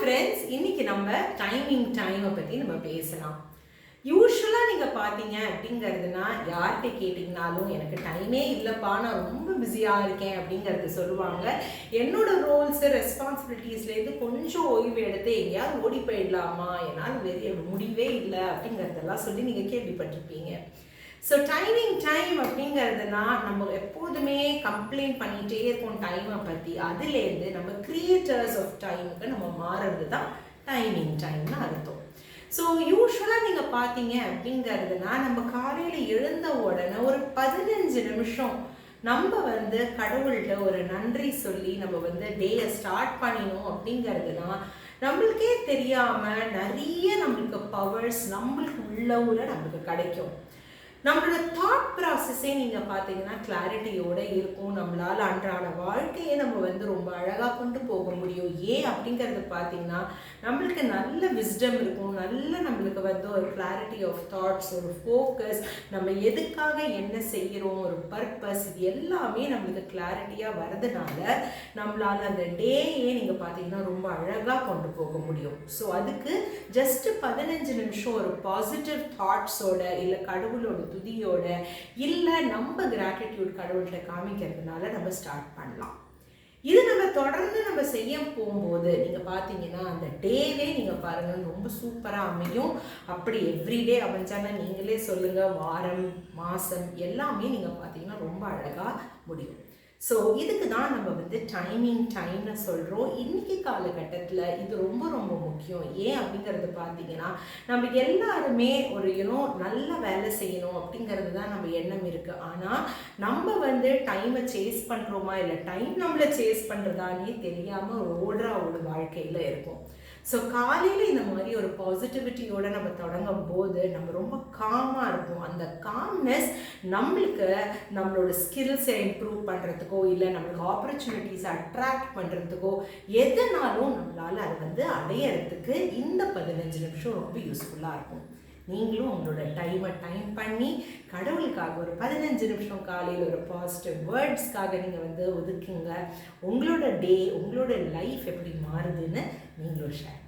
Friends, இன்னைக்கு நம்ம டைமை பற்றி நம்ம பேசலாம். யூஸ்வலாக நீங்கள் பார்த்தீங்க அப்படிங்கிறதுனா யார்கிட்ட கேட்டிங்கனாலும் எனக்கு டைமே இல்லைப்பா, நான் ரொம்ப பிஸியாக இருக்கேன் அப்படிங்கிறது சொல்லுவாங்க. என்னோட ரோல்ஸு ரெஸ்பான்சிபிலிட்டிஸ்லேருந்து கொஞ்சம் ஓய்வு எடுத்து எங்கேயாவது ஓடி போயிடலாமா, என்னால் வெளியே முடிவே இல்லை அப்படிங்கிறதெல்லாம் சொல்லி நீங்கள் கேள்விப்பட்டிருப்பீங்க. ஸோ டைம் அப்படிங்கிறதுனா நம்ம எப்போதுமே கம்ப்ளைண்ட் பண்ணிகிட்டே இருக்கோம் டைமை பற்றி. அதுலேருந்து நம்ம கிரியேட்டர்ஸ் ஆஃப் டைமுக்கு நம்ம மாறுறது தான் டைம்னு அர்த்தம். ஸோ யூஸ்வலாக நீங்கள் பார்த்தீங்க அப்படிங்கிறதுனா நம்ம காலையில் எழுந்த உடனே ஒரு 15 நிமிஷம் நம்ம கடவுள்கிட்ட ஒரு நன்றி சொல்லி நம்ம டேயை ஸ்டார்ட் பண்ணினோம் அப்படிங்கிறதுனா நம்மளுக்கே தெரியாமல் நிறைய நம்மளுக்கு பவர்ஸ் நம்மளுக்கு நம்மளுக்கு கிடைக்கும். நம்மளோட தாட் ப்ராசஸே நீங்கள் பார்த்தீங்கன்னா கிளாரிட்டியோடு இருக்கும். நம்மளால் அன்றாட வாழ்க்கையை நம்ம ரொம்ப அழகாக கொண்டு போக முடியும். ஏன் அப்படிங்கிறது பார்த்தீங்கன்னா நம்மளுக்கு நல்ல விஸ்டம் இருக்கும், நல்ல நம்மளுக்கு ஒரு கிளாரிட்டி ஆஃப் தாட்ஸ், ஒரு ஃபோக்கஸ், நம்ம எதுக்காக என்ன செய்கிறோம், ஒரு பர்பஸ், இது எல்லாமே நம்மளுக்கு கிளாரிட்டியாக வரதுனால நம்மளால் அந்த டேயே நீங்கள் பார்த்தீங்கன்னா ரொம்ப அழகாக கொண்டு போக முடியும். ஸோ அதுக்கு ஜஸ்ட்டு 15 நிமிஷம் ஒரு பாசிட்டிவ் தாட்ஸோட இல்லை கடவுளோட துதியோட இல்லை நம்ம கிராட்டிடியூட் கடவுள்கிட்ட காமிக்கிறதுனால நம்ம ஸ்டார்ட் பண்ணலாம். இது நம்ம தொடர்ந்து நம்ம செய்ய போகும்போது நீங்கள் பார்த்தீங்கன்னா அந்த டேவே நீங்கள் பாருங்கள் ரொம்ப சூப்பராக அமையும். அப்படி எவ்ரிடே அமைஞ்சானா நீங்களே சொல்லுங்கள், வாரம் மாதம் எல்லாமே நீங்கள் பார்த்தீங்கன்னா ரொம்ப அழகாக முடியும். ஸோ இதுக்கு தான் நம்ம டைம்னு சொல்கிறோம். இன்றைக்கி காலகட்டத்தில் இது ரொம்ப ரொம்ப முக்கியம். ஏன் அப்படிங்கிறது பார்த்தீங்கன்னா நம்ம எல்லாருமே ஒரு நல்ல வேலை செய்யணும் அப்படிங்கிறது தான் நம்ம எண்ணம் இருக்குது. ஆனால் நம்ம டைமை சேஸ் பண்ணுறோமா இல்லை டைம் நம்மளை சேஸ் பண்ணுறதானே தெரியாமல் ஒரு வாழ்க்கையில் இருக்கும். ஸோ காலையில் இந்த மாதிரி ஒரு பாசிட்டிவிட்டியோடு நம்ம தொடங்கும் போது நம்ம ரொம்ப காமாக இருக்கும். அந்த காம்னஸ் நம்மளுக்கு நம்மளோட ஸ்கில்ஸை இம்ப்ரூவ் பண்ணுறதுக்கோ இல்லை நம்மளுக்கு ஆப்பர்ச்சுனிட்டிஸை அட்ராக்ட் பண்ணுறதுக்கோ எதுனாலும் நம்மளால் அதை அடையிறதுக்கு இந்த 15 நிமிஷம் ரொம்ப யூஸ்ஃபுல்லாக இருக்கும். நீங்களும் உங்களோட டைம் பண்ணி கடவுளுக்காக ஒரு 15 நிமிஷம் காலையில் ஒரு பாசிட்டிவ் வேர்ட்ஸ்க்காக நீங்கள் ஒதுக்குங்க. உங்களோட டே, உங்களோட லைஃப் எப்படி மாறுதுன்னு நீங்களும் ஷேர்